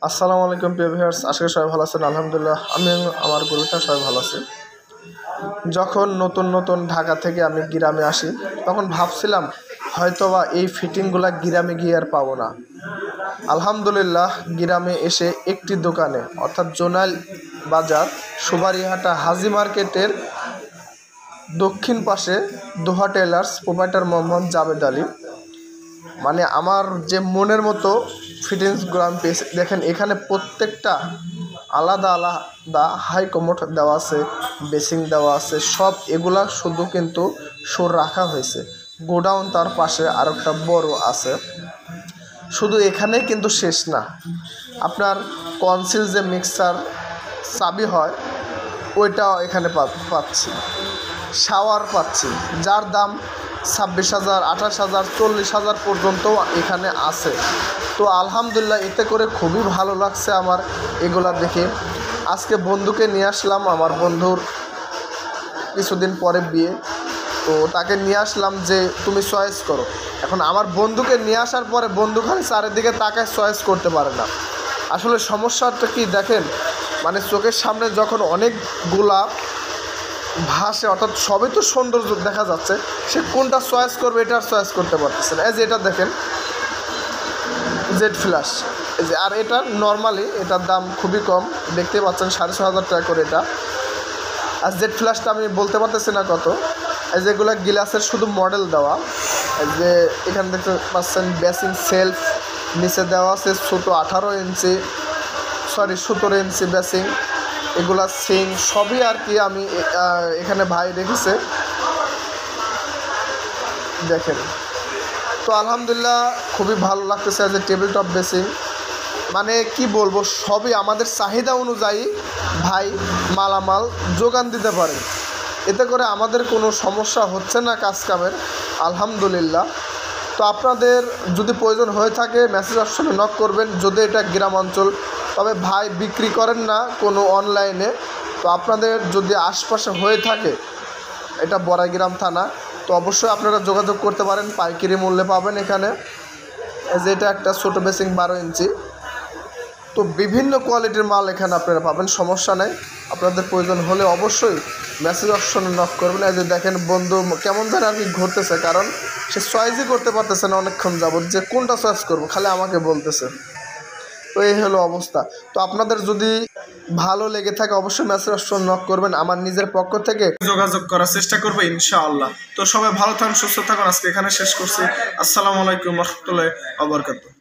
আসসালামু আলাইকুম প্রিয় ভিউয়ার্স, আশা করি সবাই ভালো আছেন। আলহামদুলিল্লাহ আমি আমার গরুটা সবাই ভালো আছে। যখন নতুন ঢাকা থেকে আমি গ্রামে আসি তখন ভাবছিলাম হয়তোবা এই ফিটিংগুলা গ্রামে গিয়ে আর পাবো না। আলহামদুলিল্লাহ গ্রামে এসে একটি দোকানে অর্থাৎ জোনাল বাজার সুবারিহাটা হাজি মার্কেটের দক্ষিণ পাশে দোহা টেলার্স প্রোপাইটার মোহাম্মদ জাবেদ আলী, মানে আমার যে মনের মতো ফিটিংসগুলো আমি পেয়েছি। দেখেন এখানে প্রত্যেকটা আলাদা আলাদা হাই কমোড দেওয়া আছে, বেসিং দেওয়া আছে, সব এগুলা শুধু কিন্তু শোর রাখা হয়েছে। গোডাউন তার পাশে আর একটা বড় আছে। শুধু এখানেই কিন্তু শেষ না, আপনার কনসিল যে মিক্সার চাবি হয় ওইটাও এখানে পাচ্ছি, শাওয়ার পাচ্ছি, যার দাম 26,000, 28,000, 40,000 পর্যন্ত এখানে আছে। তো আলহামদুলিল্লাহ এতে করে খুবই ভালো লাগছে আমার এগুলা দেখে। আজকে বন্ধুকে নিয়ে আসলাম, আমার বন্ধুর কিছুদিন পরে বিয়ে, তো তাকে নিয়ে আসলাম যে তুমি চয়েস করো। এখন আমার বন্ধুকে নিয়ে আসার পরে বন্ধু খালি চারিদিকে তাকায় চয়েস করতে পারে না। আসলে সমস্যাটা কি দেখেন, মানে চোখের সামনে যখন অনেকগুলা ভাসে অর্থাৎ সবই তো সৌন্দর্য দেখা যাচ্ছে, সে কোনটা চয়েস করবে এটা চয়েস করতে পারতেছে না। এই যে এটা দেখেন জেড ফ্ল্যাশ, এই যে, আর এটা নর্মালি এটার দাম খুবই কম, দেখতে পাচ্ছেন 6,500 টাকা করে এটা। আর জেড ফ্ল্যাশটা আমি বলতে পারতেছি না কত। এই যেগুলো গ্লাসের শুধু মডেল দেওয়া, এই যে এখানে দেখতে পাচ্ছেন বেসিং সেলফ নিচে দেওয়া আছে ছোটো 17 ইঞ্চি বেসিং, এগুলা সিং সবই আর কি আমি এখানে ভাই রেখেছে দেখেন। তো আলহামদুলিল্লাহ খুবই ভালো লাগতেছে। যে টেবিল টপ বেসিং, মানে কি বলবো, সবই আমাদের চাহিদা অনুযায়ী ভাই মালামাল যোগান দিতে পারে, এতে করে আমাদের কোনো সমস্যা হচ্ছে না কাজ কামের, আলহামদুলিল্লাহ। তো আপনাদের যদি প্রয়োজন হয়ে থাকে মেসেজ অপশনে নক করবেন। যদি এটা গ্রাম অঞ্চল, তবে ভাই বিক্রি করেন না কোনো অনলাইনে। তো আপনাদের যদি আশপাশে হয়ে থাকে, এটা বড়াইগ্রাম থানা, তো অবশ্যই আপনারা যোগাযোগ করতে পারেন, পাইকারি মূল্যে পাবেন এখানে। এই যে এটা একটা ছোটো বেসিং 12 ইঞ্চি, তো বিভিন্ন কোয়ালিটির মাল এখানে আপনারা পাবেন, সমস্যা নেই। আপনাদের প্রয়োজন হলে অবশ্যই মেসেজ অপশনে নক করবেন। এই যে দেখেন বন্ধু কেমন যেন আর কি ঘুরতেছে, কারণ সে চয়েসই করতে পারতেছে না অনেকক্ষণ যাবত যে কোনটা চয়েস করবো, খালি আমাকে বলতেছে। তো এই হলো অবস্থা। তো আপনাদের যদি ভালো লেগে থাকে অবশ্যই মেসেজ অপশন নক করবেন, আমার নিজের পক্ষ থেকে যোগাযোগ করার চেষ্টা করবো ইনশাআল্লাহ। তো সবাই ভালো থাকুন, সুস্থ থাকুন। আজকে এখানে শেষ করছি। আসসালামু আলাইকুম ওয়া রাহমাতুল্লাহি ওয়া বারাকাতুহু।